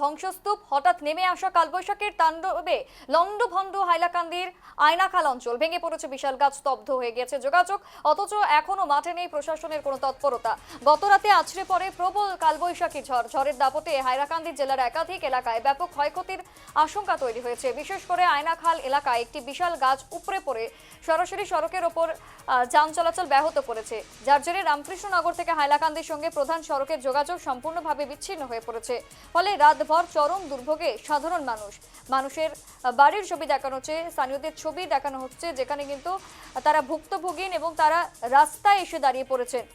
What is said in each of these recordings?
ধ্বংসস্তূপ। হঠাৎ নেমে আসা কালবৈশাখীর তাণ্ডবে লন্ডভন্ড হাইলাকান্দির আয়নাখাল অঞ্চল। ভেঙে পড়েছে বিশাল গাছ, স্তব্ধ হয়ে গেছে যোগাযোগ, অথচ এখনো মাঠে নেই প্রশাসনের কোনো তৎপরতা। গতরাতে আছড়ে পড়ে প্রবল কালবৈশাখী ঝড়। ঝড়ের দাপটে হাইলাকান্দি জেলার একাধিক এলাকায় ব্যাপক ক্ষয়ক্ষতির আশঙ্কা তৈরি হয়েছে। বিশেষ করে আয়নাখাল এলাকায় একটি বিশাল গাছ উপড়ে পড়ে সরাসরি সড়কের ওপর যান চলাচল ব্যাহত করেছে, যার জেরে রামকৃষ্ণনগর থেকে হাইলাকান্দির সঙ্গে প্রধান সড়কের যোগাযোগ সম্পূর্ণভাবে বিচ্ছিন্ন হয়ে পড়েছে। ফলে রাতভর চরম দুর্ভোগে সাধারণ মানুষের বাড়ির ছবি দেখানো হচ্ছে, স্থানীয়দের ছবি দেখানো হচ্ছে, যেখানে কিন্তু তারা ভুক্তভোগী এবং তারা রাস্তায় এসে দাঁড়িয়ে পড়েছেন।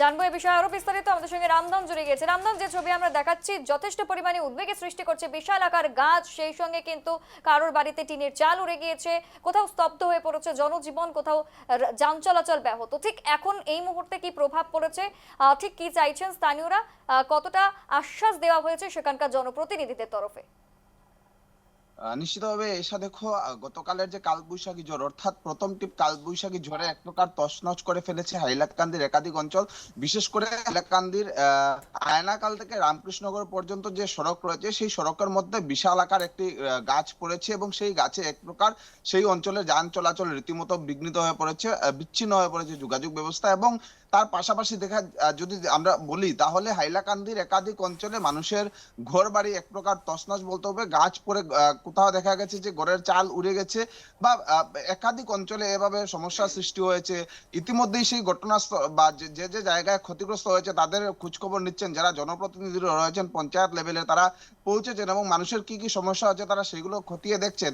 জানবো এ বিষয়ে আরো বিস্তারিত, আমাদের সঙ্গে রামধন জুড়ে গিয়েছে। রামধন, যে ছবি আমরা দেখাচ্ছি যথেষ্ট পরিমাণে উদ্বেগের সৃষ্টি করছে। বিশাল আকার গাছ, সেই সঙ্গে কিন্তু কারোর বাড়িতে টিনের চাল উড়ে গিয়েছে, কোথাও স্তব্ধ হয়ে পড়েছে জনজীবন, কোথাও যান চলাচল ব্যাহত। ঠিক এখন এই মুহূর্তে কি প্রভাব পড়েছে, ঠিক কি চাইছেন স্থানীয়রা, কতটা আশ্বাস দেওয়া হয়েছে সেখানকার জনপ্রতিনিধিদের তরফে? নিশ্চিতভাবে এসা দেখো, গতকালের যে কালবৈশাখী ঝড়, অর্থাৎ প্রথম টিপ কালবৈশাখী ঝড়ে এক প্রকার তছনছ করে ফেলেছে হাইলাকান্দির একাধিক অঞ্চল। বিশেষ করে হাইলাকান্দির আয়নাকাল থেকে রামকৃষ্ণনগর পর্যন্ত যে সড়ক রয়েছে, সেই সড়কের মধ্যে বিশাল আকার একটি গাছ পড়েছে এবং সেই গাছে এক প্রকার সেই অঞ্চলে যান চলাচল রীতিমতো বিঘ্নিত হয়ে পড়েছে, বিচ্ছিন্ন হয়ে পড়েছে যোগাযোগ ব্যবস্থা। এবং তার পাশাপাশি যদি আমরা বলি, তাহলে হাইলাকান্দির একাধিক অঞ্চলে মানুষের ঘর বাড়ি এক প্রকার তছনছ বলতে হবে। গাছ পড়ে কোথাও দেখা গেছে যে ঘরের চাল উড়ে গেছে, বা একাধিক অঞ্চলে এভাবে সমস্যার সৃষ্টি হয়েছে। ইতিমধ্যেই সেই ঘটনাস্থল বা যে যে জায়গায় ক্ষতিগ্রস্ত হয়েছে তাদের খোঁজখবর নিচ্ছেন যারা জনপ্রতিনিধি রয়েছেন পঞ্চায়েত লেভেলে, তারা পৌঁছেছেন এবং মানুষের কি কি সমস্যা হচ্ছে তারা সেগুলো খতিয়ে দেখছেন।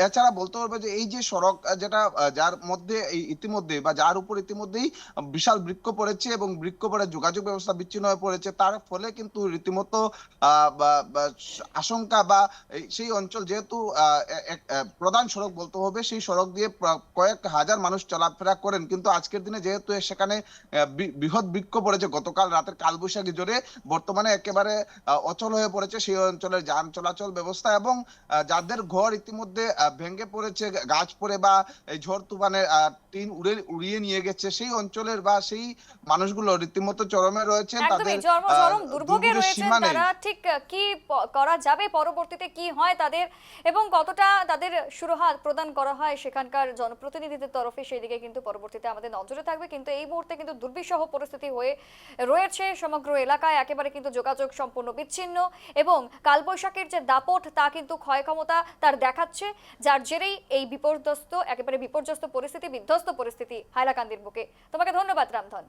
এছাড়া বলতে হবে যে এই যে সড়ক যেটা যার মধ্যে ইতিমধ্যে বা যার উপর ইতিমধ্যেই বিশাল বৃক্ষ পড়েছে এবং বৃক্ষ পড়ে যোগাযোগ ব্যবস্থা বিচ্ছিন্ন হয়ে পড়েছে, তার ফলে কিন্তু রীতিমতো আশঙ্কা বা সেই অঞ্চল যেহেতু প্রধান সড়ক বলতে হবে, সেই সড়ক দিয়ে কয়েক হাজার মানুষ চলাফেরা করেন, কিন্তু আজকের দিনে যেহেতু সেখানে বৃহৎ বৃক্ষ পড়েছে গতকাল রাতের কালবৈশাখী জোরে, বর্তমানে একেবারে অচল হয়ে পড়েছে সেই অঞ্চলের যান চলাচল ব্যবস্থা। এবং যাদের ঘর ইতিমধ্যে ভেঙে পড়েছে গাছ পড়ে বা এই ঝড় তুফানে টিন উড়িয়ে নিয়ে গেছে, সেই অঞ্চলের বা সেই মানুষগুলো রীতিমতো চরমে রয়েছেন, তাদের চরম দুর্ভোগে রয়েছেন তারা। ঠিক কি করা যাবে, পরবর্তীতে কি হয় তাদের এবং কতটা তাদের সুরাহা প্রদান করা হয় সেখানকার জনপ্রতিনিধিদের তরফে, সেই দিকে কিন্তু পরবর্তীতে আমাদের নজরে থাকবে। কিন্তু এই মুহূর্তে কিন্তু দুর্বিষহ পরিস্থিতি হয়ে রয়েছে সমগ্র এলাকায়, একেবারে কিন্তু যোগাযোগ সম্পূর্ণ বিচ্ছিন্ন এবং কালবৈশাখীর যে দাপট তা কিন্তু ক্ষয় ক্ষমতা তার দেখাচ্ছে, যার জেরেই এই একেবারে বিপর্যস্ত পরিস্থিতি, বিধ্বস্ত পরিস্থিতি হাইলাকান্দির বুকে। তোমাকে ধন্যবাদ রামধন।